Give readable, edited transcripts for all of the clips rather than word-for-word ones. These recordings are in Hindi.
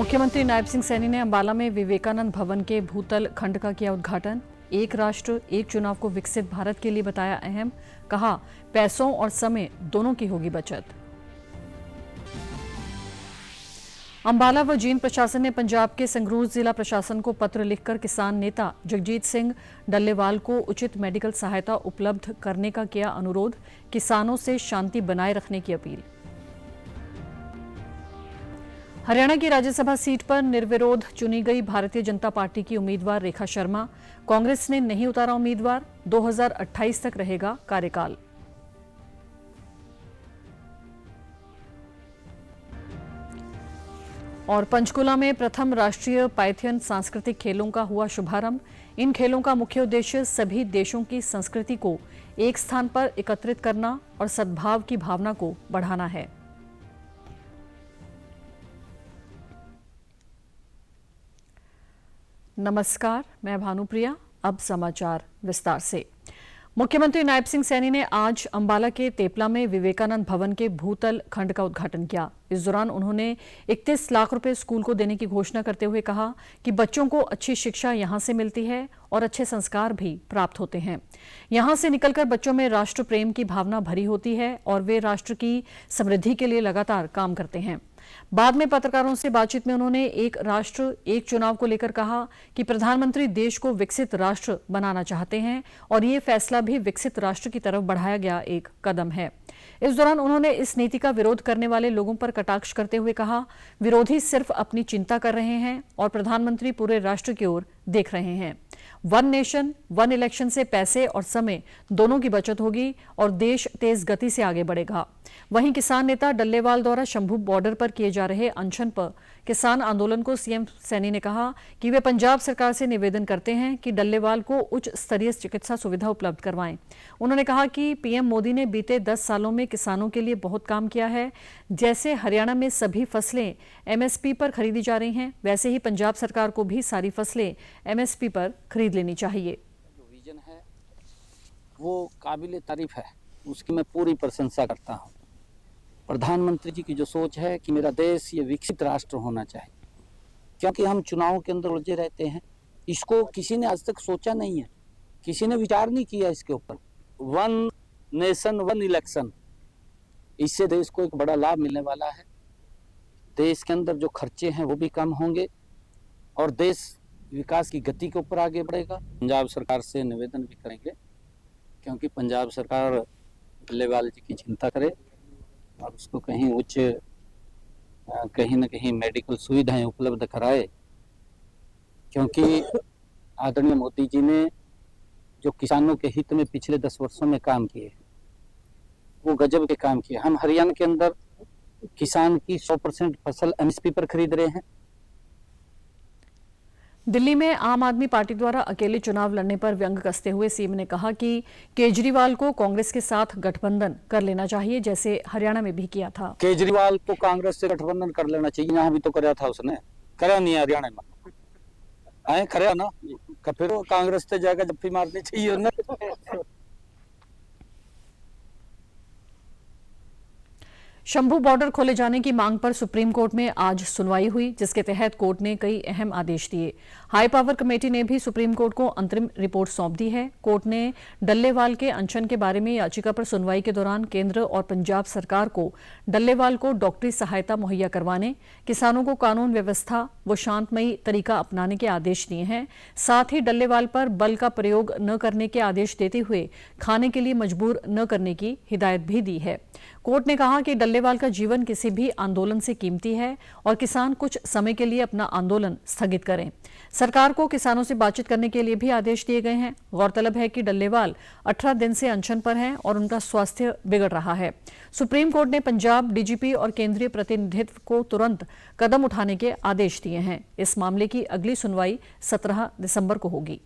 मुख्यमंत्री नायब सिंह सैनी ने अंबाला में विवेकानंद भवन के भूतल खंड का किया उद्घाटन। एक राष्ट्र एक चुनाव को विकसित भारत के लिए बताया अहम, कहा पैसों और समय दोनों की होगी बचत। अंबाला व जींद प्रशासन ने पंजाब के संगरूर जिला प्रशासन को पत्र लिखकर किसान नेता जगजीत सिंह डल्लेवाल को उचित मेडिकल सहायता उपलब्ध करने का किया अनुरोध, किसानों से शांति बनाए रखने की अपील। हरियाणा की राज्यसभा सीट पर निर्विरोध चुनी गई भारतीय जनता पार्टी की उम्मीदवार रेखा शर्मा, कांग्रेस ने नहीं उतारा उम्मीदवार, 2028 तक रहेगा कार्यकाल। और पंचकुला में प्रथम राष्ट्रीय पाइथियन सांस्कृतिक खेलों का हुआ शुभारंभ। इन खेलों का मुख्य उद्देश्य सभी देशों की संस्कृति को एक स्थान पर एकत्रित करना और सद्भाव की भावना को बढ़ाना है। नमस्कार, मैं भानुप्रिया। अब समाचार विस्तार से। मुख्यमंत्री नायब सिंह सैनी ने आज अंबाला के तेपला में विवेकानंद भवन के भूतल खंड का उद्घाटन किया। इस दौरान उन्होंने 31 लाख रुपए स्कूल को देने की घोषणा करते हुए कहा कि बच्चों को अच्छी शिक्षा यहां से मिलती है और अच्छे संस्कार भी प्राप्त होते हैं। यहां से निकलकर बच्चों में राष्ट्र प्रेम की भावना भरी होती है और वे राष्ट्र की समृद्धि के लिए लगातार काम करते हैं। बाद में पत्रकारों से बातचीत में उन्होंने एक राष्ट्र एक चुनाव को लेकर कहा कि प्रधानमंत्री देश को विकसित राष्ट्र बनाना चाहते हैं और ये फैसला भी विकसित राष्ट्र की तरफ बढ़ाया गया एक कदम है। इस दौरान उन्होंने इस नीति का विरोध करने वाले लोगों पर कटाक्ष करते हुए कहा, विरोधी सिर्फ अपनी चिंता कर रहे हैं और प्रधानमंत्री पूरे राष्ट्र की ओर देख रहे हैं। वन नेशन वन इलेक्शन से पैसे और समय दोनों की बचत होगी और देश तेज गति से आगे बढ़ेगा। वहीं किसान नेता डल्लेवाल द्वारा शंभू बॉर्डर पर किए जा रहे अनशन पर किसान आंदोलन को सीएम सैनी ने कहा कि वे पंजाब सरकार से निवेदन करते हैं कि डल्लेवाल को उच्च स्तरीय चिकित्सा सुविधा उपलब्ध करवाएं। उन्होंने कहा कि पीएम मोदी ने बीते 10 सालों में किसानों के लिए बहुत काम किया है। जैसे हरियाणा में सभी फसलें एमएसपी पर खरीदी जा रही हैं, वैसे ही पंजाब सरकार को भी सारी फसलें एमएसपी पर खरीद लेनी चाहिए। जो विजन है वो काबिले तारीफ है, उसकी मैं पूरी प्रशंसा करता हूँ। प्रधानमंत्री जी की जो सोच है कि मेरा देश ये विकसित राष्ट्र होना चाहिए, क्योंकि हम चुनावों के अंदर उलझे रहते हैं। इसको किसी ने आज तक सोचा नहीं है, किसी ने विचार नहीं किया इसके ऊपर। वन नेशन वन इलेक्शन, इससे देश को एक बड़ा लाभ मिलने वाला है। देश के अंदर जो खर्चे हैं वो भी कम होंगे और देश विकास की गति के ऊपर आगे बढ़ेगा। पंजाब सरकार से निवेदन भी करेंगे, क्योंकि पंजाब सरकार डल्लेवाल जी की चिंता करे और उसको कहीं उच्च कहीं न कहीं मेडिकल सुविधाएं उपलब्ध कराए, क्योंकि आदरणीय मोदी जी ने जो किसानों के हित में पिछले 10 वर्षों में काम किए वो गजब के काम किए। हम हरियाणा के अंदर किसान की 100% फसल एमएसपी पर खरीद रहे हैं। दिल्ली में आम आदमी पार्टी द्वारा अकेले चुनाव लड़ने पर व्यंग कसते हुए सीएम ने कहा कि केजरीवाल को कांग्रेस के साथ गठबंधन कर लेना चाहिए, जैसे हरियाणा में भी किया था। केजरीवाल को कांग्रेस से गठबंधन कर लेना चाहिए, यहाँ भी तो कराया था उसने, करा नहीं हरियाणा में आए कराया ना, फिर वो कांग्रेस से जाकर जप्फी मारनी चाहिए ना। शंभू बॉर्डर खोले जाने की मांग पर सुप्रीम कोर्ट में आज सुनवाई हुई, जिसके तहत कोर्ट ने कई अहम आदेश दिए। हाई पावर कमेटी ने भी सुप्रीम कोर्ट को अंतरिम रिपोर्ट सौंप दी है। कोर्ट ने डल्लेवाल के अनशन के बारे में याचिका पर सुनवाई के दौरान केंद्र और पंजाब सरकार को डल्लेवाल को डॉक्टरी सहायता मुहैया करवाने, किसानों को कानून व्यवस्था व शांतमयी तरीका अपनाने के आदेश दिए हैं। साथ ही डल्लेवाल पर बल का प्रयोग न करने के आदेश देते हुए खाने के लिए मजबूर न करने की हिदायत भी दी है। कोर्ट ने कहा कि डल्लेवाल का जीवन किसी भी आंदोलन से कीमती है और किसान कुछ समय के लिए अपना आंदोलन स्थगित करें। सरकार को किसानों से बातचीत करने के लिए भी आदेश दिए गए हैं। गौरतलब है कि डल्लेवाल 18 दिन से अनशन पर हैं और उनका स्वास्थ्य बिगड़ रहा है। सुप्रीम कोर्ट ने पंजाब डीजीपी और केंद्रीय प्रतिनिधित्व को तुरंत कदम उठाने के आदेश दिए हैं। इस मामले की अगली सुनवाई 17 दिसंबर को होगी।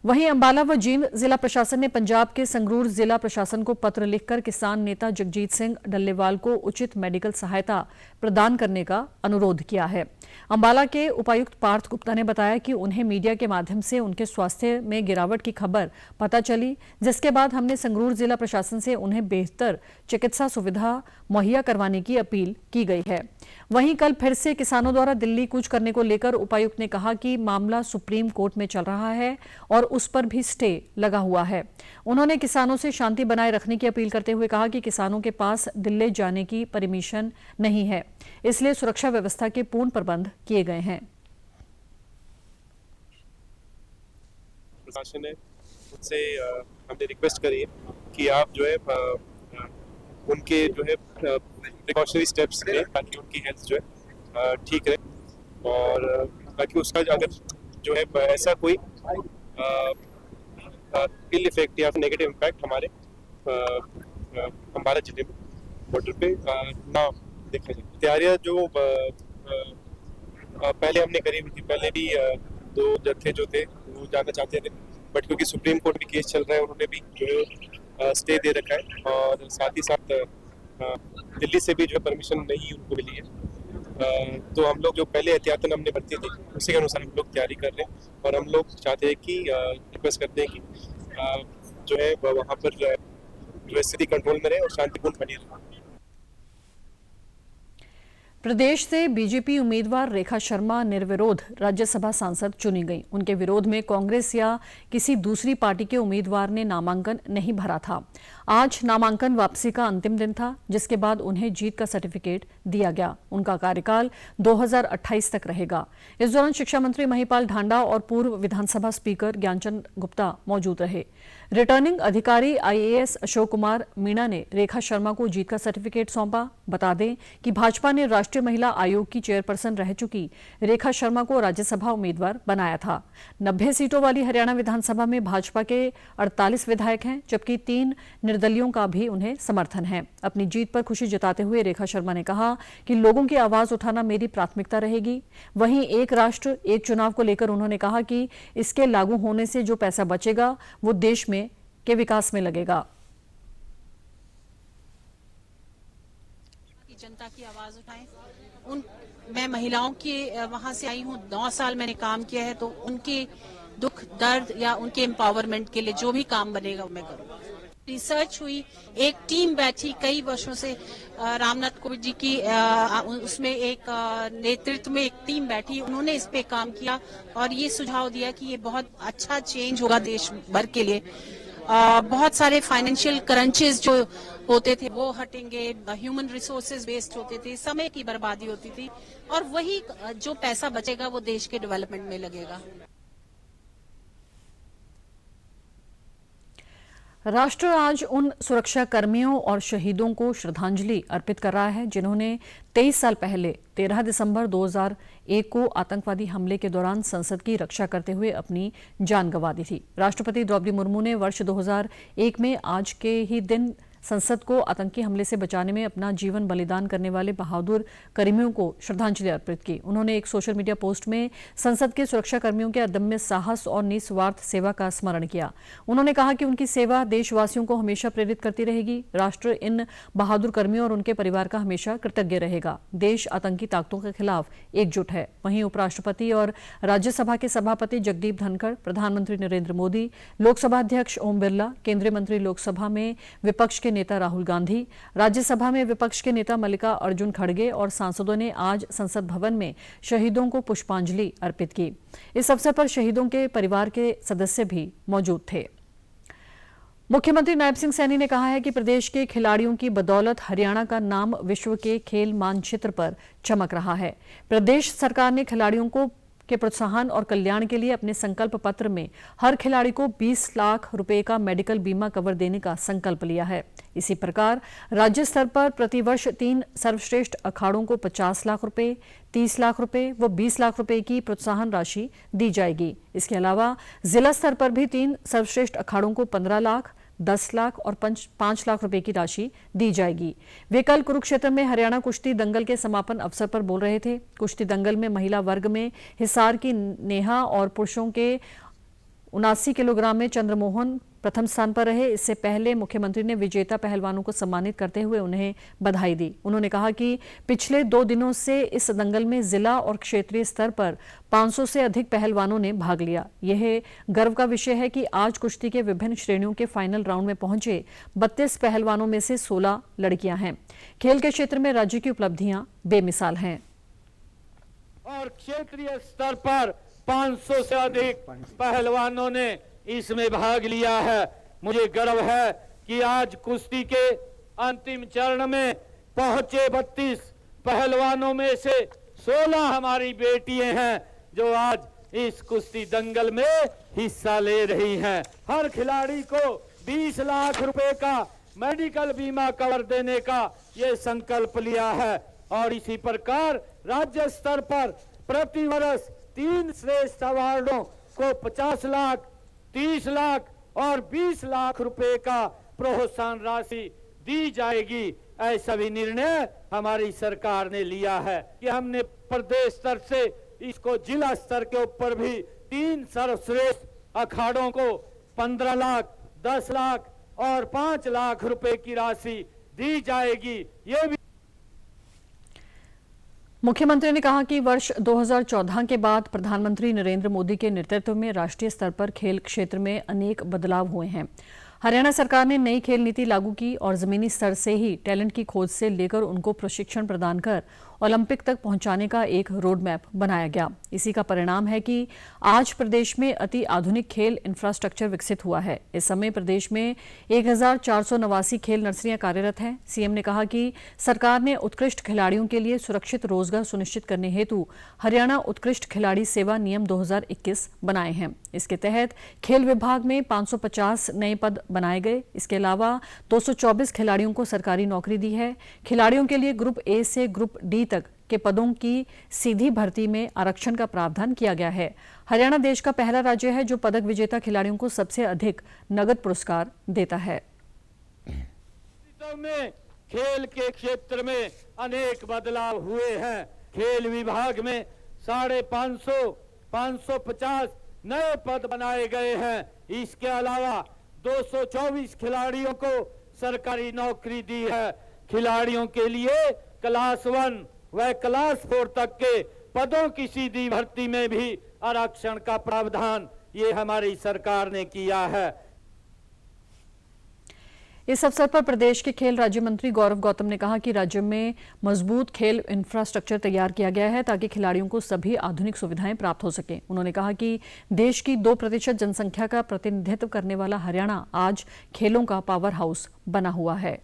वहीं अंबाला व जींद जिला प्रशासन ने पंजाब के संगरूर जिला प्रशासन को पत्र लिखकर किसान नेता जगजीत सिंह डल्लेवाल को उचित मेडिकल सहायता प्रदान करने का अनुरोध किया है। अंबाला के उपायुक्त पार्थ गुप्ता ने बताया कि उन्हें मीडिया के माध्यम से उनके स्वास्थ्य में गिरावट की खबर पता चली, जिसके बाद हमने संगरूर जिला प्रशासन से उन्हें बेहतर चिकित्सा सुविधा मुहैया करवाने की अपील की गई है। वहीं कल फिर से किसानों द्वारा दिल्ली कूच करने को लेकर उपायुक्त ने कहा कि मामला सुप्रीम कोर्ट में चल रहा है और उस पर भी स्टे लगा हुआ है। उन्होंने किसानों से शांति बनाए रखने की अपील करते हुए कहा कि किसानों के पास दिल्ली जाने की परमिशन नहीं है, इसलिए सुरक्षा व्यवस्था के पूर्ण प्रबंध किए गए हैं। प्रशासन ने उनसे हमने रिक्वेस्ट करी है कि आप जो है उनके जो है प्रिकॉशनरी स्टेप्स लें ताकि उनकी हेल्थ जो है ठीक रहे और ताकि उसका अगर जो है ऐसा कोई इल इफेक्ट या नेगेटिव इम्पैक्ट हमारे अंबाला जिले में बॉर्डर पे ना देखा जाए। तैयारियां जो पहले हमने करी हुई थी, पहले भी 2 जत्थे जो थे वो जाना चाहते थे, बट क्योंकि सुप्रीम कोर्ट में केस चल रहा है उन्होंने भी जो स्टे दे रखा है और साथ ही साथ दिल्ली से भी जो परमिशन नहीं उनको मिली है। तो हम लोग जो पहले एहतियातन हमने बरती थी उसी के अनुसार हम लोग तैयारी कर रहे हैं और हम लोग चाहते हैं कि रिक्वेस्ट करते हैं कि जो है वहाँ पर जो स्थिति कंट्रोल में रहे और शांतिपूर्ण बनी रहे। प्रदेश से बीजेपी उम्मीदवार रेखा शर्मा निर्विरोध राज्यसभा सांसद चुनी गई। उनके विरोध में कांग्रेस या किसी दूसरी पार्टी के उम्मीदवार ने नामांकन नहीं भरा था। आज नामांकन वापसी का अंतिम दिन था, जिसके बाद उन्हें जीत का सर्टिफिकेट दिया गया। उनका कार्यकाल 2028 तक रहेगा। इस दौरान शिक्षा मंत्री महिपाल ढांडा और पूर्व विधानसभा स्पीकर ज्ञानचंद गुप्ता मौजूद रहे। रिटर्निंग अधिकारी आईएएस अशोक कुमार मीणा ने रेखा शर्मा को जीत का सर्टिफिकेट सौंपा। बता दें कि भाजपा ने राष्ट्रीय महिला आयोग की चेयरपर्सन रह चुकी रेखा शर्मा को राज्यसभा उम्मीदवार बनाया था। 90 सीटों वाली हरियाणा विधानसभा में भाजपा के 48 विधायक हैं, जबकि 3 निर्दलियों का भी उन्हें समर्थन है। अपनी जीत पर खुशी जताते हुए रेखा शर्मा ने कहा कि लोगों की आवाज उठाना मेरी प्राथमिकता रहेगी। वहीं एक राष्ट्र एक चुनाव को लेकर उन्होंने कहा कि इसके लागू होने से जो पैसा बचेगा वो देश में के विकास में लगेगा। जनता की आवाज उठाएं। मैं महिलाओं के वहां से आई हूं, 9 साल मैंने काम किया है, तो उनके दुख दर्द या उनके एम्पावरमेंट के लिए जो भी काम बनेगा वो मैं करूंगा। रिसर्च हुई, एक टीम बैठी कई वर्षों से, रामनाथ कोविंद जी की उसमें एक नेतृत्व में एक टीम बैठी, उन्होंने इस पे काम किया और ये सुझाव दिया कि ये बहुत अच्छा चेंज होगा देश भर के लिए। बहुत सारे फाइनेंशियल क्रंचेस जो होते थे वो हटेंगे, ह्यूमन रिसोर्सेज वेस्ट होते थे, समय की बर्बादी होती थी और वही जो पैसा बचेगा वो देश के डेवलपमेंट में लगेगा। राष्ट्र आज उन सुरक्षा कर्मियों और शहीदों को श्रद्धांजलि अर्पित कर रहा है जिन्होंने 23 साल पहले 13 दिसंबर 2001 को आतंकवादी हमले के दौरान संसद की रक्षा करते हुए अपनी जान गंवा दी थी। राष्ट्रपति द्रौपदी मुर्मू ने वर्ष 2001 में आज के ही दिन संसद को आतंकी हमले से बचाने में अपना जीवन बलिदान करने वाले बहादुर कर्मियों को श्रद्धांजलि अर्पित की। उन्होंने एक सोशल मीडिया पोस्ट में संसद के सुरक्षा कर्मियों के अदम्य साहस और निस्वार्थ सेवा का स्मरण किया। उन्होंने कहा कि उनकी सेवा देशवासियों को हमेशा प्रेरित करती रहेगी। राष्ट्र इन बहादुर कर्मियों और उनके परिवार का हमेशा कृतज्ञ रहेगा। देश आतंकी ताकतों के खिलाफ एकजुट है। वहीं उपराष्ट्रपति और राज्यसभा के सभापति जगदीप धनखड़, प्रधानमंत्री नरेंद्र मोदी, लोकसभा अध्यक्ष ओम बिरला, केंद्रीय मंत्री लोकसभा में विपक्ष के नेता राहुल गांधी, राज्यसभा में विपक्ष के नेता मल्लिका अर्जुन खड़गे और सांसदों ने आज संसद भवन में शहीदों को पुष्पांजलि अर्पित की। इस अवसर पर शहीदों के परिवार के सदस्य भी मौजूद थे। मुख्यमंत्री नायब सिंह सैनी ने कहा है कि प्रदेश के खिलाड़ियों की बदौलत हरियाणा का नाम विश्व के खेल मानचित्र पर चमक रहा है। प्रदेश सरकार ने खिलाड़ियों को के प्रोत्साहन और कल्याण के लिए अपने संकल्प पत्र में हर खिलाड़ी को 20 लाख रुपए का मेडिकल बीमा कवर देने का संकल्प लिया है। इसी प्रकार राज्य स्तर पर प्रतिवर्ष 3 सर्वश्रेष्ठ अखाड़ों को 50 लाख रुपए, 30 लाख रुपए व 20 लाख रुपए की प्रोत्साहन राशि दी जाएगी। इसके अलावा जिला स्तर पर भी 3 सर्वश्रेष्ठ अखाड़ों को 15 लाख, 10 लाख और 5 लाख रुपए की राशि दी जाएगी। वे कल कुरुक्षेत्र में हरियाणा कुश्ती दंगल के समापन अवसर पर बोल रहे थे। कुश्ती दंगल में महिला वर्ग में हिसार की नेहा और पुरुषों के 79 किलोग्राम में चंद्रमोहन प्रथम स्थान पर रहे। इससे पहले मुख्यमंत्री ने विजेता पहलवानों को सम्मानित करते हुए उन्हें बधाई दी। उन्होंने कहा कि पिछले 2 दिनों से इस दंगल में जिला और क्षेत्रीय स्तर पर 500 से अधिक पहलवानों ने भाग लिया। यह गर्व का विषय है कि आज कुश्ती के विभिन्न श्रेणियों के फाइनल राउंड में पहुंचे 32 पहलवानों में से 16 लड़कियां हैं। खेल के क्षेत्र में राज्य की उपलब्धियां बेमिसाल हैं। और क्षेत्रीय स्तर पर 500 से अधिक पहलवानों ने इसमें भाग लिया है। मुझे गर्व है कि आज कुश्ती के अंतिम चरण में पहुंचे 32 पहलवानों में से 16 हमारी बेटियां हैं जो आज इस कुश्ती दंगल में हिस्सा ले रही हैं। हर खिलाड़ी को 20 लाख रुपए का मेडिकल बीमा कवर देने का ये संकल्प लिया है और इसी प्रकार राज्य स्तर पर प्रति वर्ष 3 श्रेष्ठ अवार्डों को 50 लाख, 30 लाख और 20 लाख रुपए का प्रोत्साहन राशि दी जाएगी। ऐसा भी निर्णय हमारी सरकार ने लिया है कि हमने प्रदेश स्तर से इसको जिला स्तर के ऊपर भी 3 सर्वश्रेष्ठ अखाड़ों को 15 लाख, 10 लाख और 5 लाख रुपए की राशि दी जाएगी। ये भी मुख्यमंत्री ने कहा कि वर्ष 2014 के बाद प्रधानमंत्री नरेंद्र मोदी के नेतृत्व में राष्ट्रीय स्तर पर खेल क्षेत्र में अनेक बदलाव हुए हैं। हरियाणा सरकार ने नई खेल नीति लागू की और जमीनी स्तर से ही टैलेंट की खोज से लेकर उनको प्रशिक्षण प्रदान कर ओलंपिक तक पहुंचाने का एक रोड मैप बनाया गया। इसी का परिणाम है कि आज प्रदेश में अति आधुनिक खेल इंफ्रास्ट्रक्चर विकसित हुआ है। इस समय प्रदेश में 1489 खेल नर्सरियां कार्यरत हैं। सीएम ने कहा कि सरकार ने उत्कृष्ट खिलाड़ियों के लिए सुरक्षित रोजगार सुनिश्चित करने हेतु हरियाणा उत्कृष्ट खिलाड़ी सेवा नियम 2021 बनाए हैं। इसके तहत खेल विभाग में 550 नए पद बनाए गए। इसके अलावा 224 खिलाड़ियों को सरकारी नौकरी दी है। खिलाड़ियों के लिए ग्रुप ए से ग्रुप डी तक के पदों की सीधी भर्ती में आरक्षण का प्रावधान किया गया है। हरियाणा देश का पहला राज्य है जो पदक विजेता खिलाड़ियों को सबसे अधिक नगद पुरस्कार देता है। में खेल के क्षेत्र में अनेक बदलाव हुए हैं। खेल विभाग में 550, 550 नए पद बनाए गए हैं। इसके अलावा 224 खिलाड़ियों को सरकारी नौकरी दी है। खिलाड़ियों के लिए क्लास 1 व क्लास 4 तक के पदों की सीधी भर्ती में भी आरक्षण का प्रावधान ये हमारी सरकार ने किया है। इस अवसर पर प्रदेश के खेल राज्य मंत्री गौरव गौतम ने कहा कि राज्य में मजबूत खेल इंफ्रास्ट्रक्चर तैयार किया गया है ताकि खिलाड़ियों को सभी आधुनिक सुविधाएं प्राप्त हो सकें। उन्होंने कहा कि देश की 2% जनसंख्या का प्रतिनिधित्व करने वाला हरियाणा आज खेलों का पावर हाउस बना हुआ है।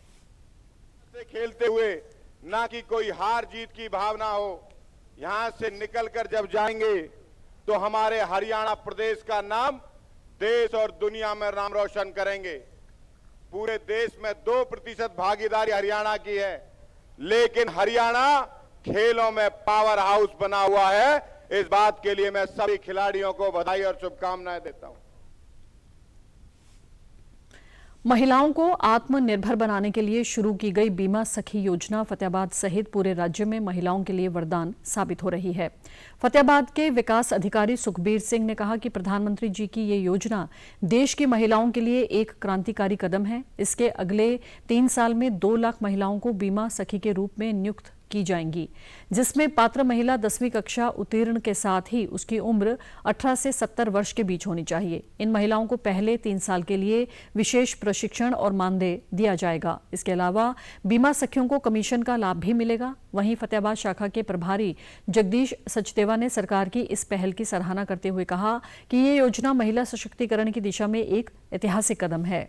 खेलते हुए ना कि कोई हार जीत की भावना हो। यहां से निकलकर जब जाएंगे तो हमारे हरियाणा प्रदेश का नाम देश और दुनिया में नाम रोशन करेंगे। पूरे देश में 2% भागीदारी हरियाणा की है, लेकिन हरियाणा खेलों में पावर हाउस बना हुआ है। इस बात के लिए मैं सभी खिलाड़ियों को बधाई और शुभकामनाएं देता हूं। महिलाओं को आत्मनिर्भर बनाने के लिए शुरू की गई बीमा सखी योजना फतेहाबाद सहित पूरे राज्य में महिलाओं के लिए वरदान साबित हो रही है। फतेहाबाद के विकास अधिकारी सुखबीर सिंह ने कहा कि प्रधानमंत्री जी की ये योजना देश की महिलाओं के लिए एक क्रांतिकारी कदम है। इसके अगले 3 साल में 2 लाख महिलाओं को बीमा सखी के रूप में नियुक्त की जाएंगी, जिसमें पात्र महिला 10वीं कक्षा उत्तीर्ण के साथ ही उसकी उम्र 18 से 70 वर्ष के बीच होनी चाहिए। इन महिलाओं को पहले 3 साल के लिए विशेष प्रशिक्षण और मानदेय दिया जाएगा। इसके अलावा बीमा सखियों को कमीशन का लाभ भी मिलेगा। वहीं फतेहाबाद शाखा के प्रभारी जगदीश सचदेवा ने सरकार की इस पहल की सराहना करते हुए कहा कि ये योजना महिला सशक्तिकरण की दिशा में एक ऐतिहासिक कदम है।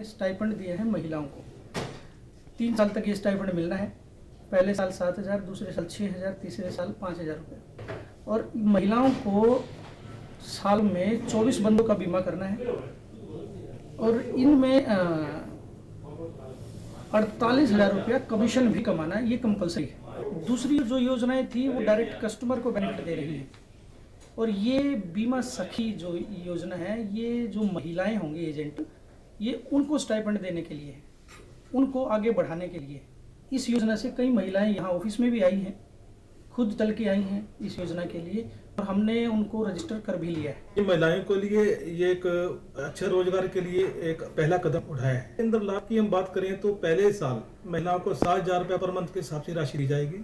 स्टाइपेंड दिए हैं महिलाओं को, 3 साल तक ये स्टाइपेंड मिलना है। पहले साल 7,000, दूसरे साल 6,000, तीसरे साल 5,000 रुपये। और महिलाओं को साल में 24 बंदों का बीमा करना है और इनमें 48,000 रुपया कमीशन भी कमाना है। ये कंपलसरी है। दूसरी जो योजनाएं थी वो डायरेक्ट कस्टमर को बेनिफिट दे रही है। और ये बीमा सखी जो योजना है, ये जो महिलाएं होंगी एजेंट, ये उनको स्टाइपेंड देने के लिए है, उनको आगे बढ़ाने के लिए। इस योजना से कई महिलाएं यहाँ ऑफिस में भी आई हैं, खुद चल के आई हैं इस योजना के लिए और हमने उनको रजिस्टर कर भी लिया है। ये महिलाओं के लिए ये एक अच्छे रोजगार के लिए एक पहला कदम उठाया है। अंदर लाभ की हम बात करें तो पहले साल महिलाओं को 7,000 रुपये पर मंथ के हिसाब से राशि दी जाएगी,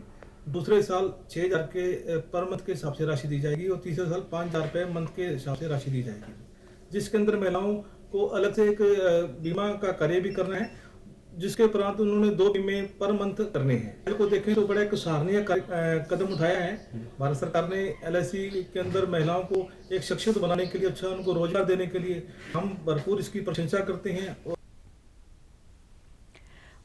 दूसरे साल 6,000 के पर मंथ के हिसाब से राशि दी जाएगी और तीसरे साल 5,000 रुपये मंथ के हिसाब से राशि दी जाएगी, जिसके अंदर महिलाओं को अलग से एक बीमा का कार्य भी करना है, जिसके उपरांत उन्होंने 2 बीमे पर मंथ करने हैं। को देखें तो बड़ा एक सराहनीय कदम उठाया है भारत सरकार ने। LIC के अंदर महिलाओं को एक सशक्त बनाने के लिए, अच्छा उनको रोजगार देने के लिए हम भरपूर इसकी प्रशंसा करते हैं।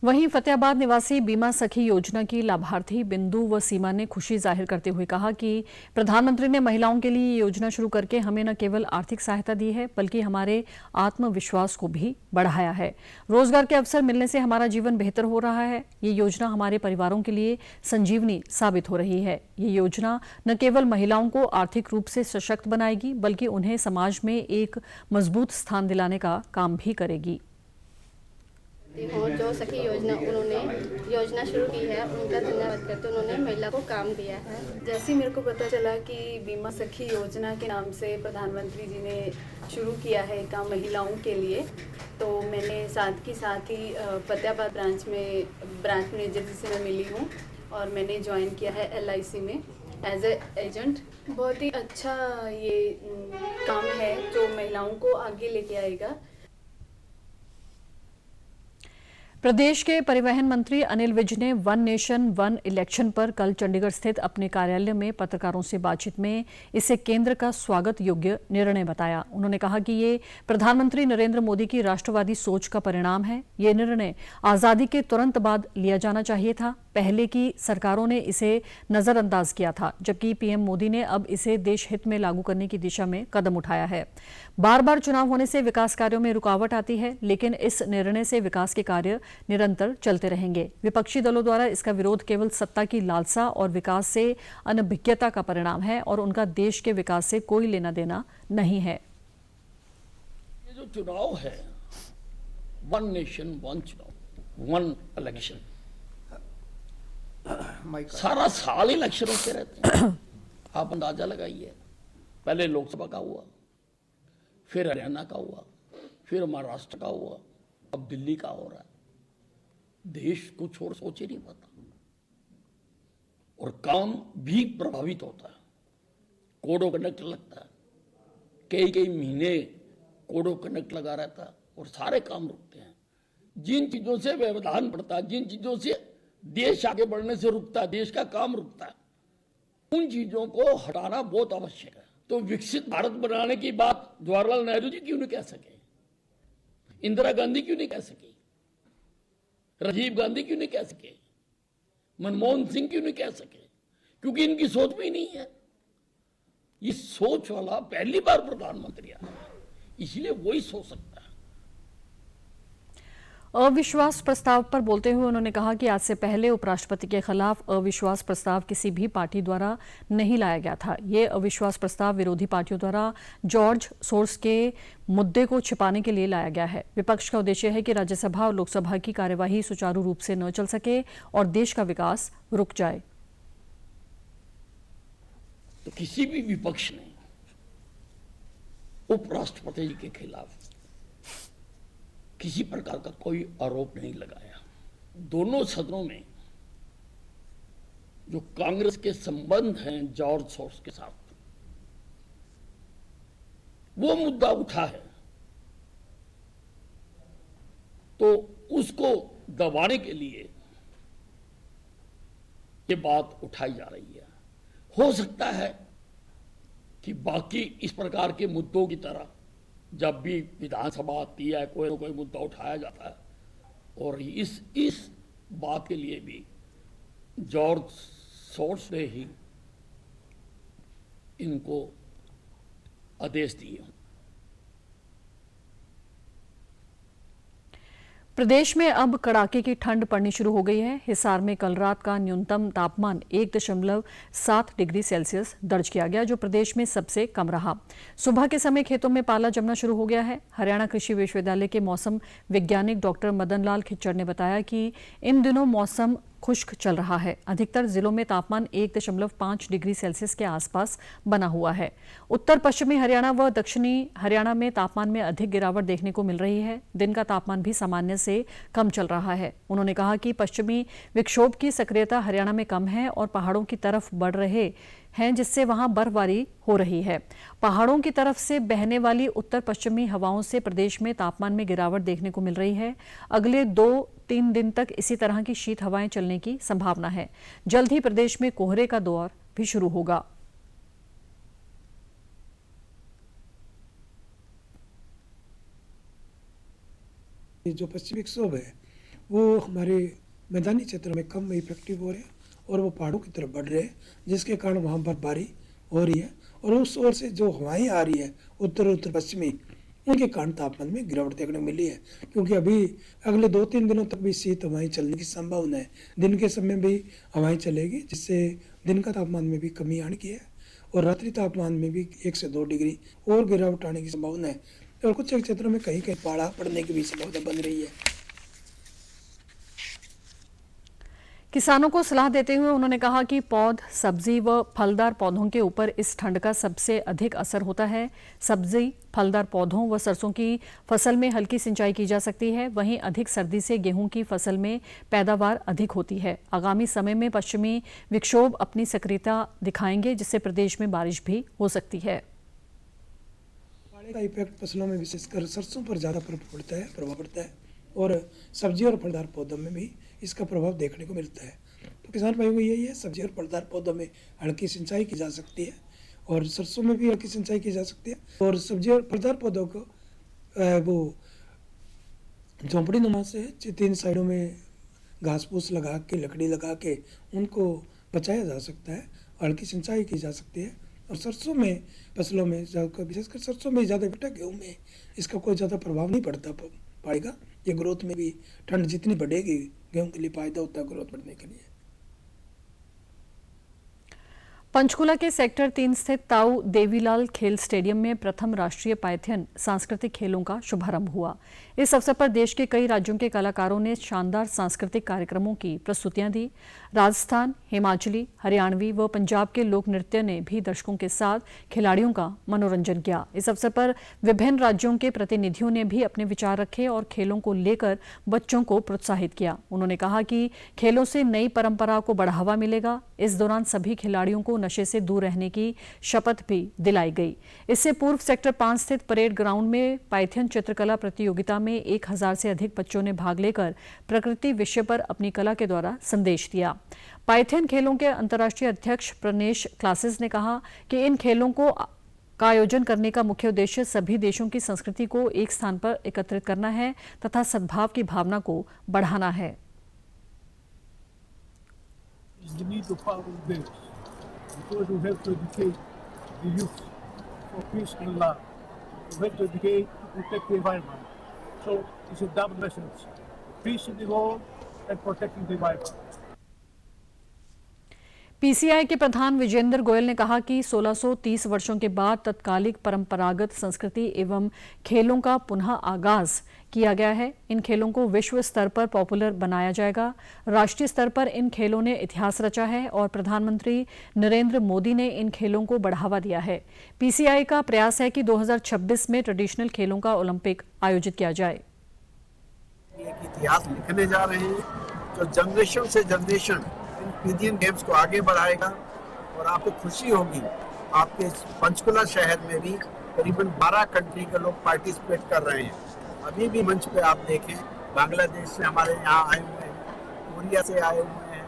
वहीं फतेहाबाद निवासी बीमा सखी योजना की लाभार्थी बिंदु व सीमा ने खुशी जाहिर करते हुए कहा कि प्रधानमंत्री ने महिलाओं के लिए ये योजना शुरू करके हमें न केवल आर्थिक सहायता दी है बल्कि हमारे आत्मविश्वास को भी बढ़ाया है। रोजगार के अवसर मिलने से हमारा जीवन बेहतर हो रहा है। ये योजना हमारे परिवारों के लिए संजीवनी साबित हो रही है। ये योजना न केवल महिलाओं को आर्थिक रूप से सशक्त बनाएगी बल्कि उन्हें समाज में एक मजबूत स्थान दिलाने का काम भी करेगी। जो सखी योजना उन्होंने योजना शुरू की है उनका धन्यवाद करते, उन्होंने महिला को काम दिया है। जैसे ही मेरे को पता चला कि बीमा सखी योजना के नाम से प्रधानमंत्री जी ने शुरू किया है काम महिलाओं के लिए, तो मैंने साथ ही फतेहाबाद ब्रांच मैनेजर जी से मैं मिली हूँ और मैंने ज्वाइन किया है LIC में एज ए एजेंट। बहुत ही अच्छा ये काम है जो महिलाओं को आगे लेके आएगा। प्रदेश के परिवहन मंत्री अनिल विज ने वन नेशन वन इलेक्शन पर कल चंडीगढ़ स्थित अपने कार्यालय में पत्रकारों से बातचीत में इसे केंद्र का स्वागत योग्य निर्णय बताया। उन्होंने कहा कि ये प्रधानमंत्री नरेंद्र मोदी की राष्ट्रवादी सोच का परिणाम है। ये निर्णय आजादी के तुरंत बाद लिया जाना चाहिए था। पहले की सरकारों ने इसे नजरअंदाज किया था, जबकि पीएम मोदी ने अब इसे देश हित में लागू करने की दिशा में कदम उठाया है। बार बार चुनाव होने से विकास कार्यों में रुकावट आती है, लेकिन इस निर्णय से विकास के कार्य निरंतर चलते रहेंगे। विपक्षी दलों द्वारा इसका विरोध केवल सत्ता की लालसा और विकास से अनभिज्ञता का परिणाम है और उनका देश के विकास से कोई लेना देना नहीं है। ये जो चुनाव है, वन नेशन वन चुनाव, वन इलेक्शन, सारा साल इलेक्शन होते रहते हैं। आप अंदाजा लगाइए, पहले लोकसभा का हुआ, फिर हरियाणा का हुआ, फिर महाराष्ट्र का हुआ, अब दिल्ली का हो रहा है। देश कुछ और सोच ही नहीं पाता और काम भी प्रभावित होता है। कोड ऑफ कंडक्ट लगता है, कई महीने कोड ऑफ कंडक्ट लगा रहता है और सारे काम रुकते हैं। जिन चीजों से व्यवधान पड़ता है, जिन चीजों से देश आगे बढ़ने से रुकता है, देश का काम रुकता है, उन चीजों को हटाना बहुत आवश्यक है। तो विकसित भारत बनाने की बात जवाहरलाल नेहरू जी क्यों नहीं कह सके, इंदिरा गांधी क्यों नहीं कह सकी, राजीव गांधी क्यों नहीं कह सके, मनमोहन सिंह क्यों नहीं कह सके? क्योंकि इनकी सोच भी नहीं है। ये सोच वाला पहली बार प्रधानमंत्री आया, इसलिए वही सोच सकता है। अविश्वास प्रस्ताव पर बोलते हुए उन्होंने कहा कि आज से पहले उपराष्ट्रपति के खिलाफ अविश्वास प्रस्ताव किसी भी पार्टी द्वारा नहीं लाया गया था। ये अविश्वास प्रस्ताव विरोधी पार्टियों द्वारा जॉर्ज सोर्स के मुद्दे को छिपाने के लिए लाया गया है। विपक्ष का उद्देश्य है कि राज्यसभा और लोकसभा की कार्यवाही सुचारू रूप से न चल सके और देश का विकास रुक जाए। तो किसी भी विपक्ष ने उपराष्ट्रपति जी के खिलाफ किसी प्रकार का कोई आरोप नहीं लगाया। दोनों सदनों में जो कांग्रेस के संबंध हैं जॉर्ज सोर्स के साथ, वो मुद्दा उठा है, तो उसको दबाने के लिए ये बात उठाई जा रही है। हो सकता है कि बाकी इस प्रकार के मुद्दों की तरह जब भी विधानसभा आती है कोई ना कोई मुद्दा उठाया जाता है, और इस बात के लिए भी जॉर्ज सोर्स ने ही इनको आदेश दिए। प्रदेश में अब कड़ाके की ठंड पड़नी शुरू हो गई है। हिसार में कल रात का न्यूनतम तापमान 1.7 डिग्री सेल्सियस दर्ज किया गया, जो प्रदेश में सबसे कम रहा। सुबह के समय खेतों में पाला जमना शुरू हो गया है। हरियाणा कृषि विश्वविद्यालय के मौसम वैज्ञानिक डॉक्टर मदन लाल खिच्चर ने बताया कि इन दिनों मौसम खुश्क चल रहा है। अधिकतर जिलों में तापमान 1.5 डिग्री सेल्सियस के आसपास बना हुआ है। उत्तर पश्चिमी हरियाणा व दक्षिणी हरियाणा में तापमान में अधिक गिरावट देखने को मिल रही है। दिन का तापमान भी सामान्य से कम चल रहा है। उन्होंने कहा कि पश्चिमी विक्षोभ की सक्रियता हरियाणा में कम है और पहाड़ों की तरफ बढ़ रहे हैं, जिससे वहां बर्फबारी हो रही है। पहाड़ों की तरफ से बहने वाली उत्तर पश्चिमी हवाओं से प्रदेश में तापमान में गिरावट देखने को मिल रही है। अगले 2-3 दिन तक इसी तरह की शीत हवाएं चलने की संभावना है। जल्द ही प्रदेश में कोहरे का दौर भी शुरू होगा। जो पश्चिमी विक्षोभ है वो हमारे मैदानी क्षेत्रों में कम इफेक्टिव हो रहे हैं और वो पहाड़ों की तरफ बढ़ रहे हैं, जिसके कारण वहाँ बर्फबारी हो रही है। और उस ओर से जो हवाएं आ रही है उत्तर पश्चिमी, उनके कारण तापमान में गिरावट देखने को मिली है। क्योंकि अभी अगले 2-3 दिनों तक भी शीत हवाएं चलने की संभावना है। दिन के समय भी हवाएं चलेगी, जिससे दिन का तापमान में भी कमी आने की है और रात्रि तापमान में भी 1 से 2 डिग्री और गिरावट आने की संभावना है। और कुछ क्षेत्रों में कहीं पाला पड़ने की भी संभावना बन रही है। किसानों को सलाह देते हुए उन्होंने कहा कि पौध, सब्जी व फलदार पौधों के ऊपर इस ठंड का सबसे अधिक असर होता है। सब्जी, फलदार पौधों व सरसों की फसल में हल्की सिंचाई की जा सकती है। वहीं अधिक सर्दी से गेहूं की फसल में पैदावार अधिक होती है। आगामी समय में पश्चिमी विक्षोभ अपनी सक्रियता दिखाएंगे, जिससे प्रदेश में बारिश भी हो सकती है। पाले का इफेक्ट फसलों में विशेषकर सरसों पर ज़्यादा प्रभाव पड़ता है और सब्जी और फलदार पौधों में भी इसका प्रभाव देखने को मिलता है। तो किसान भाइयों को यही है, सब्जी और फलदार पौधों में हल्की सिंचाई की जा सकती है और सरसों में भी हल्की सिंचाई की जा सकती है। और सब्जी और फलदार पौधों को वो झोंपड़ी नुमा से 3 साइडों में घास फूस लगा के, लकड़ी लगा के उनको बचाया जा सकता है, हल्की सिंचाई की जा सकती है। और सरसों में फसलों में विशेषकर सरसों में ज़्यादा बेटा, गेहूँ में इसका कोई ज़्यादा प्रभाव नहीं पड़ेगा। ये ग्रोथ में भी ठंड जितनी बढ़ेगी गेहूं के लिए फायदा होता है ग्रोथ बढ़ने के लिए। पंचकुला के सेक्टर 3 स्थित ताऊ देवीलाल खेल स्टेडियम में प्रथम राष्ट्रीय पायथन सांस्कृतिक खेलों का शुभारंभ हुआ। इस अवसर पर देश के कई राज्यों के कलाकारों ने शानदार सांस्कृतिक कार्यक्रमों की प्रस्तुतियां दी। राजस्थान, हिमाचली, हरियाणवी व पंजाब के लोक नृत्य ने भी दर्शकों के साथ खिलाड़ियों का मनोरंजन किया। इस अवसर पर विभिन्न राज्यों के प्रतिनिधियों ने भी अपने विचार रखे और खेलों को लेकर बच्चों को प्रोत्साहित किया। उन्होंने कहा कि खेलों से नई परंपरा को बढ़ावा मिलेगा। इस दौरान सभी खिलाड़ियों को नशे से दूर रहने की शपथ भी दिलाई गई। इससे पूर्व सेक्टर 5 स्थित परेड ग्राउंड में पाइथन चित्रकला प्रतियोगिता में 1000 से अधिक बच्चों ने भाग लेकर प्रकृति विषय पर अपनी कला के द्वारा संदेश दिया। पाइथन खेलों के अंतर्राष्ट्रीय अध्यक्ष प्रनेश क्लासेस ने कहा कि इन खेलों का आयोजन करने का मुख्य उद्देश्य सभी देशों की संस्कृति को एक स्थान पर एकत्रित करना है तथा सद्भाव की भावना को बढ़ाना है। Because we have to educate the youth for peace and love. We have to educate to protect the environment. So it's a double message: peace in the world and protecting the environment. PCI के प्रधान विजेंद्र गोयल ने कहा कि 1630 वर्षों के बाद तत्कालिक परंपरागत संस्कृति एवं खेलों का पुनः आगाज किया गया है। इन खेलों को विश्व स्तर पर पॉपुलर बनाया जाएगा। राष्ट्रीय स्तर पर इन खेलों ने इतिहास रचा है और प्रधानमंत्री नरेंद्र मोदी ने इन खेलों को बढ़ावा दिया है। पीसीआई का प्रयास है कि 2026 में ट्रेडिशनल खेलों का ओलंपिक आयोजित किया जाए। एक इतिहास लिखने जा रहे हैं जो जनरेशन से जनरेशन इंडियन गेम्स को आगे बढ़ाएगा। और आपको खुशी होगी, आपके पंचकुला शहर में भी करीबन 12 कंट्री के लोग पार्टिसिपेट कर रहे हैं। अभी भी मंच पे आप देखें, बांग्लादेश से हमारे यहाँ आए हुए हैं, कोरिया से आए हुए हैं,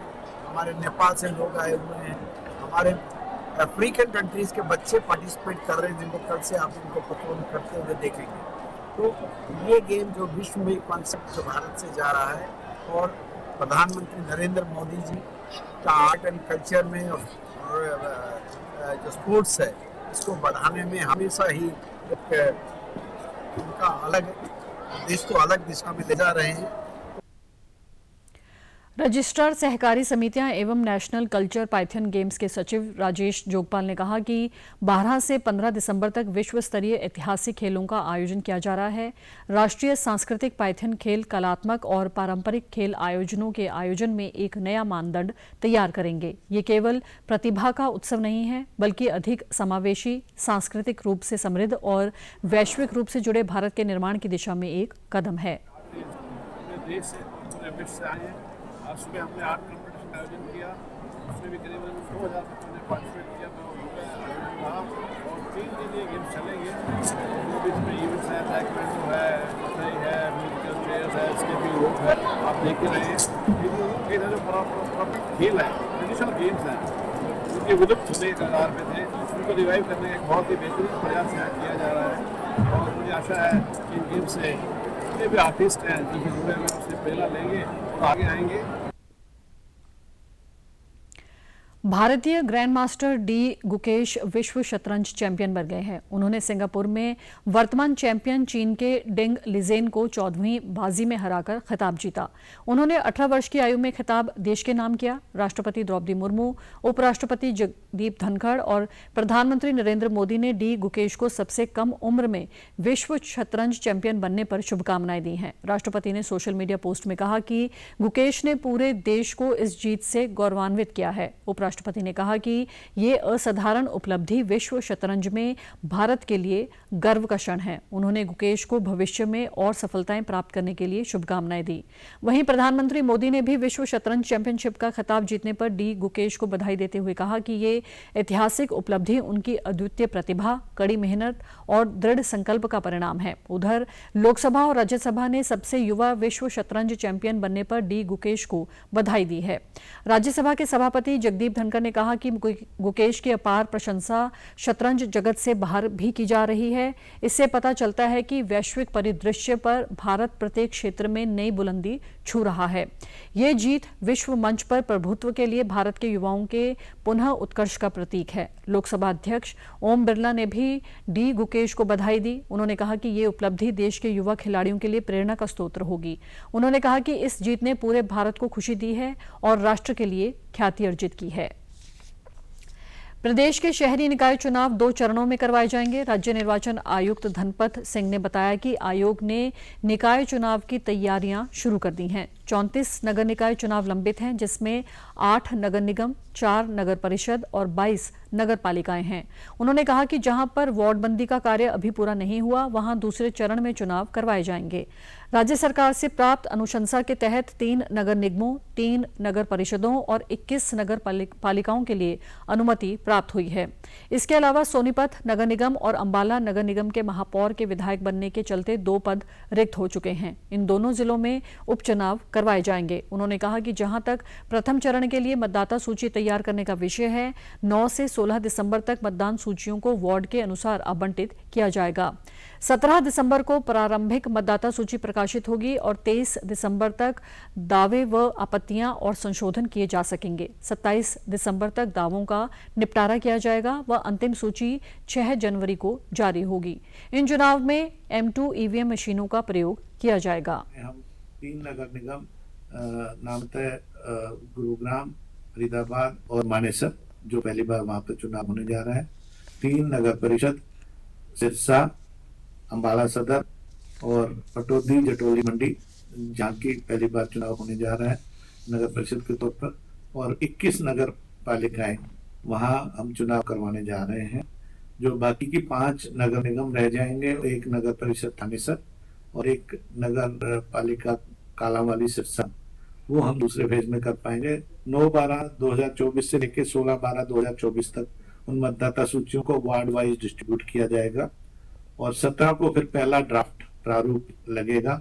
हमारे नेपाल से लोग आए हुए हैं, हमारे अफ्रीकन कंट्रीज के बच्चे पार्टिसिपेट कर रहे हैं, जिनको कल से आप उनको परफॉर्म करते हुए देखेंगे। तो ये गेम जो विश्व में कॉन्सेप्ट जो भारत से जा रहा है और प्रधानमंत्री नरेंद्र मोदी जी का आर्ट एंड कल्चर में और जो स्पोर्ट्स है इसको बढ़ाने में हमेशा ही उनका अलग देश को अलग दिशा में ले जा रहे हैं। रजिस्ट्रार सहकारी समितियां एवं नेशनल कल्चर पाइथन गेम्स के सचिव राजेश जोगपाल ने कहा कि 12 से 15 दिसंबर तक विश्व स्तरीय ऐतिहासिक खेलों का आयोजन किया जा रहा है। राष्ट्रीय सांस्कृतिक पाइथन खेल कलात्मक और पारंपरिक खेल आयोजनों के आयोजन में एक नया मानदंड तैयार करेंगे। ये केवल प्रतिभा का उत्सव नहीं है, बल्कि अधिक समावेशी, सांस्कृतिक रूप से समृद्ध और वैश्विक रूप से जुड़े भारत के निर्माण की दिशा में एक कदम है। आज सुबह हमने 8 कॉम्पिटिशन का आयोजन किया, उसमें भी करीबन 2000 बच्चों ने पार्टिसिपेट किया। रहा और 3 दिन ये गेम्स चलेंगे। इसमें इवेंट्स है, टैकवेंडो है, है, म्यूजिकल चेयर्स है, स्केटिंग रोप है, आप देख रहे हैं। ये जो पारंपरिक खेल है, ट्रेडिशनल गेम्स हैं, उनके विलुप्त होने के कगार पे थे, उनको रिवाइव करने का एक बहुत ही बेहतरीन प्रयास यहाँ किया जा रहा है। और मुझे आशा है कि इन गेम्स से जितने भी आर्टिस्ट हैं जो कि जुड़े हुए उससे प्रेरणा लेंगे और आगे आएंगे। भारतीय ग्रैंड मास्टर डी गुकेश विश्व शतरंज चैंपियन बन गए हैं। उन्होंने सिंगापुर में वर्तमान चैंपियन चीन के डेंग लिजेन को 14वीं बाजी में हराकर खिताब जीता। उन्होंने 18 वर्ष की आयु में खिताब देश के नाम किया। राष्ट्रपति द्रौपदी मुर्मू, उपराष्ट्रपति जगदीप धनखड़ और प्रधानमंत्री नरेंद्र मोदी ने डी गुकेश को सबसे कम उम्र में विश्व शतरंज चैंपियन बनने पर शुभकामनाएं दी हैं। राष्ट्रपति ने सोशल मीडिया पोस्ट में कहा कि गुकेश ने पूरे देश को इस जीत से गौरवान्वित किया है। राष्ट्रपति ने कहा कि ये असाधारण उपलब्धि विश्व शतरंज में भारत के लिए गर्व का क्षण है। उन्होंने गुकेश को भविष्य में और सफलताएं प्राप्त करने के लिए शुभकामनाएं दी। वहीं प्रधानमंत्री मोदी ने भी विश्व शतरंज चैंपियनशिप का खिताब जीतने पर डी गुकेश को बधाई देते हुए कहा कि ये ऐतिहासिक उपलब्धि उनकी अद्वितीय प्रतिभा, कड़ी मेहनत और दृढ़ संकल्प का परिणाम है। उधर लोकसभा और राज्यसभा ने सबसे युवा विश्व शतरंज चैंपियन बनने पर डी गुकेश को बधाई दी है। राज्यसभा के सभापति जगदीप धनखड़ ने कहा कि गुकेश की अपार प्रशंसा शतरंज जगत से बाहर भी की जा रही है। इससे पता चलता है कि वैश्विक परिदृश्य पर भारत प्रत्येक क्षेत्र में नई बुलंदी छू रहा है। ये जीत विश्व मंच पर प्रभुत्व के लिए भारत के युवाओं के पुनः उत्कर्ष का प्रतीक है। लोकसभा अध्यक्ष ओम बिरला ने भी डी गुकेश को बधाई दी। उन्होंने कहा कि ये उपलब्धि देश के युवा खिलाड़ियों के लिए प्रेरणा का स्रोत होगी। उन्होंने कहा कि इस जीत ने पूरे भारत को खुशी दी है और राष्ट्र के लिए ख्याति अर्जित की है। प्रदेश के शहरी निकाय चुनाव 2 चरणों में करवाए जाएंगे। राज्य निर्वाचन आयुक्त धनपत सिंह ने बताया कि आयोग ने निकाय चुनाव की तैयारियां शुरू कर दी हैं। 34 नगर निकाय चुनाव लंबित हैं, जिसमें 8 नगर निगम, 4 नगर परिषद और 22 नगर पालिकाएं हैं। उन्होंने कहा कि जहां पर वार्डबंदी का कार्य अभी पूरा नहीं हुआ, वहां दूसरे चरण में चुनाव करवाए जाएंगे। राज्य सरकार से प्राप्त अनुशंसा के तहत 3 नगर निगमों, 3 नगर परिषदों और 21 नगर पालिकाओं के लिए अनुमति प्राप्त हुई है। इसके अलावा सोनीपत नगर निगम और अंबाला नगर निगम के महापौर के विधायक बनने के चलते 2 पद रिक्त हो चुके हैं। इन दोनों जिलों में उपचुनाव करवाए जाएंगे। उन्होंने कहा कि जहां तक प्रथम चरण के लिए मतदाता सूची तैयार करने का विषय है, 9 से 16 दिसंबर तक मतदान सूचियों को वार्ड के अनुसार आवंटित किया जाएगा। 17 दिसंबर को प्रारंभिक मतदाता सूची प्रकाशित होगी और 23 दिसंबर तक दावे व आपत्तियां और संशोधन किए जा सकेंगे। 27 दिसंबर तक दावों का निपटारा किया जाएगा व अंतिम सूची 6 जनवरी को जारी होगी। इन चुनाव में M2 ईवीएम मशीनों का प्रयोग किया जाएगा। हम 3 नगर निगम नामतः गुरुग्राम, फरीदाबाद और मानेसर, जो पहली बार वहां पर चुनाव होने जा रहा है। 3 नगर परिषद, सिरसा, अंबाला सदर और पटौदी जटोली मंडी, जहाँ की पहली बार चुनाव होने जा रहा है नगर परिषद के तौर पर, और 21 नगर पालिकाएं, वहाँ हम चुनाव करवाने जा रहे हैं। जो बाकी की 5 नगर निगम रह जाएंगे, 1 नगर परिषद थानेसर और 1 नगर पालिका कालांवाली सिरसा, वो हम दूसरे फेज में कर पाएंगे। 9/12/2024 से लेकर 16/12/2024 तक उन मतदाता सूचियों को वार्ड वाइज डिस्ट्रीब्यूट किया जाएगा और 17 को फिर पहला ड्राफ्ट प्रारूप लगेगा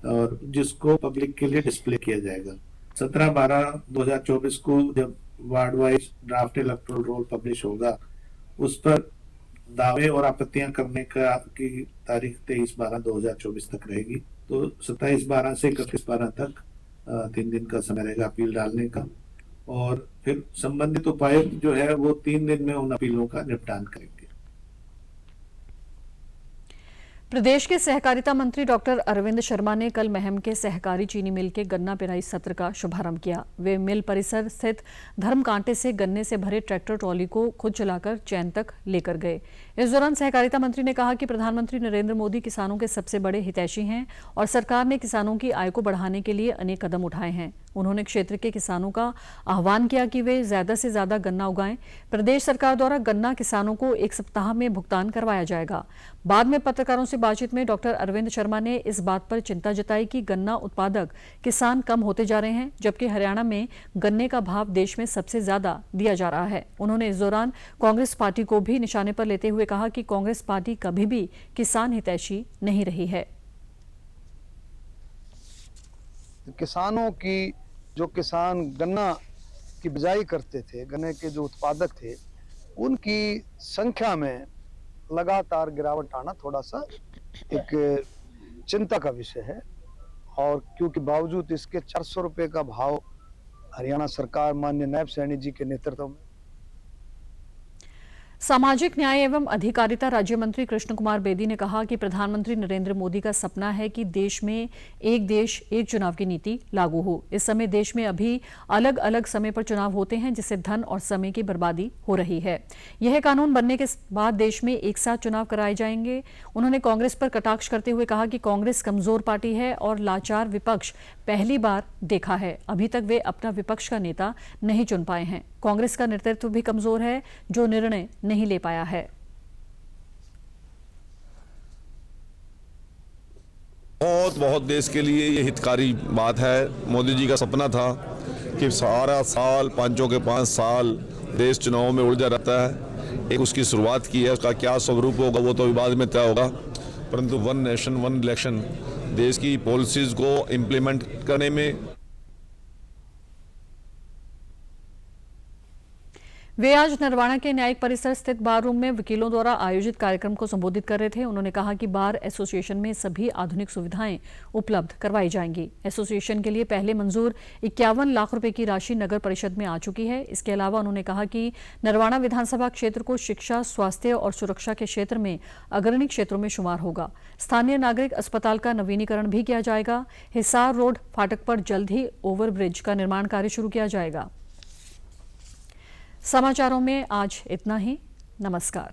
और जिसको पब्लिक के लिए डिस्प्ले किया जाएगा। 17/12/2024 को जब ward wise draft electoral roll publish होगा, उस पर दावे और आपत्तियां करने की तारीख 23/12/2024 तक रहेगी। तो 27/12 से 31/12 तक 3 दिन का समय रहेगा अपील डालने का, और फिर संबंधित उपायुक्त जो है वो 3 दिन में उन अपीलों का निपटान करेंगे। प्रदेश के सहकारिता मंत्री डॉक्टर अरविंद शर्मा ने कल महम के सहकारी चीनी मिल के गन्ना पेराई सत्र का शुभारंभ किया। वे मिल परिसर स्थित धर्मकांटे से गन्ने से भरे ट्रैक्टर ट्रॉली को खुद चलाकर चैन तक लेकर गए। इस दौरान सहकारिता मंत्री ने कहा कि प्रधानमंत्री नरेंद्र मोदी किसानों के सबसे बड़े हितैषी हैं और सरकार ने किसानों की आय को बढ़ाने के लिए अनेक कदम उठाए हैं। उन्होंने क्षेत्र के किसानों का आह्वान किया कि वे ज्यादा से ज्यादा गन्ना उगाएं। प्रदेश सरकार द्वारा गन्ना किसानों को 1 सप्ताह में भुगतान करवाया जाएगा। बाद में पत्रकारों से बातचीत में डॉक्टर अरविंद शर्मा ने इस बात पर चिंता जताई कि गन्ना उत्पादक किसान कम होते जा रहे हैं, जबकि हरियाणा में गन्ने का भाव देश में सबसे ज्यादा दिया जा रहा है। उन्होंने इस दौरान कांग्रेस पार्टी को भी निशाने पर लेते हुए कहा कि कांग्रेस पार्टी कभी भी किसान हितैषी नहीं रही है। किसानों की जो किसान गन्ना की बिजाई करते थे, गन्ने के जो उत्पादक थे, उनकी संख्या में लगातार गिरावट आना थोड़ा सा एक चिंता का विषय है। और क्योंकि बावजूद इसके 400 रुपए का भाव हरियाणा सरकार माननीय नायब सैनी जी के नेतृत्व में। सामाजिक न्याय एवं अधिकारिता राज्य मंत्री कृष्ण कुमार बेदी ने कहा कि प्रधानमंत्री नरेंद्र मोदी का सपना है कि देश में एक देश एक चुनाव की नीति लागू हो। इस समय देश में अभी अलग अलग समय पर चुनाव होते हैं, जिससे धन और समय की बर्बादी हो रही है। यह कानून बनने के बाद देश में एक साथ चुनाव कराए जाएंगे। उन्होंने कांग्रेस पर कटाक्ष करते हुए कहा कि कांग्रेस कमजोर पार्टी है और लाचार विपक्ष पहली बार देखा है। अभी तक वे अपना विपक्ष का नेता नहीं चुन पाए हैं। कांग्रेस का नेतृत्व भी कमजोर है, जो निर्णय नहीं ले पाया है। बहुत देश के लिए ये हितकारी बात है। मोदी जी का सपना था कि सारा साल 5 के 5 साल देश चुनाव में उलझा रहता है। एक उसकी शुरुआत की है, उसका क्या स्वरूप होगा वो तो बाद में तय होगा, परंतु 1 नेशन 1 इलेक्शन देश की पॉलिसीज को इम्प्लीमेंट करने में। वे आज नरवाणा के न्यायिक परिसर स्थित बार रूम में वकीलों द्वारा आयोजित कार्यक्रम को संबोधित कर रहे थे। उन्होंने कहा कि बार एसोसिएशन में सभी आधुनिक सुविधाएं उपलब्ध करवाई जाएंगी। एसोसिएशन के लिए पहले मंजूर 51 लाख रुपए की राशि नगर परिषद में आ चुकी है। इसके अलावा उन्होंने कहा कि नरवाणा विधानसभा क्षेत्र को शिक्षा, स्वास्थ्य और सुरक्षा के क्षेत्र में अग्रणी क्षेत्रों में शुमार होगा। स्थानीय नागरिक अस्पताल का नवीनीकरण भी किया जाएगा। हिसार रोड फाटक पर जल्द ही ओवरब्रिज का निर्माण कार्य शुरू किया जाएगा। समाचारों में आज इतना ही। नमस्कार।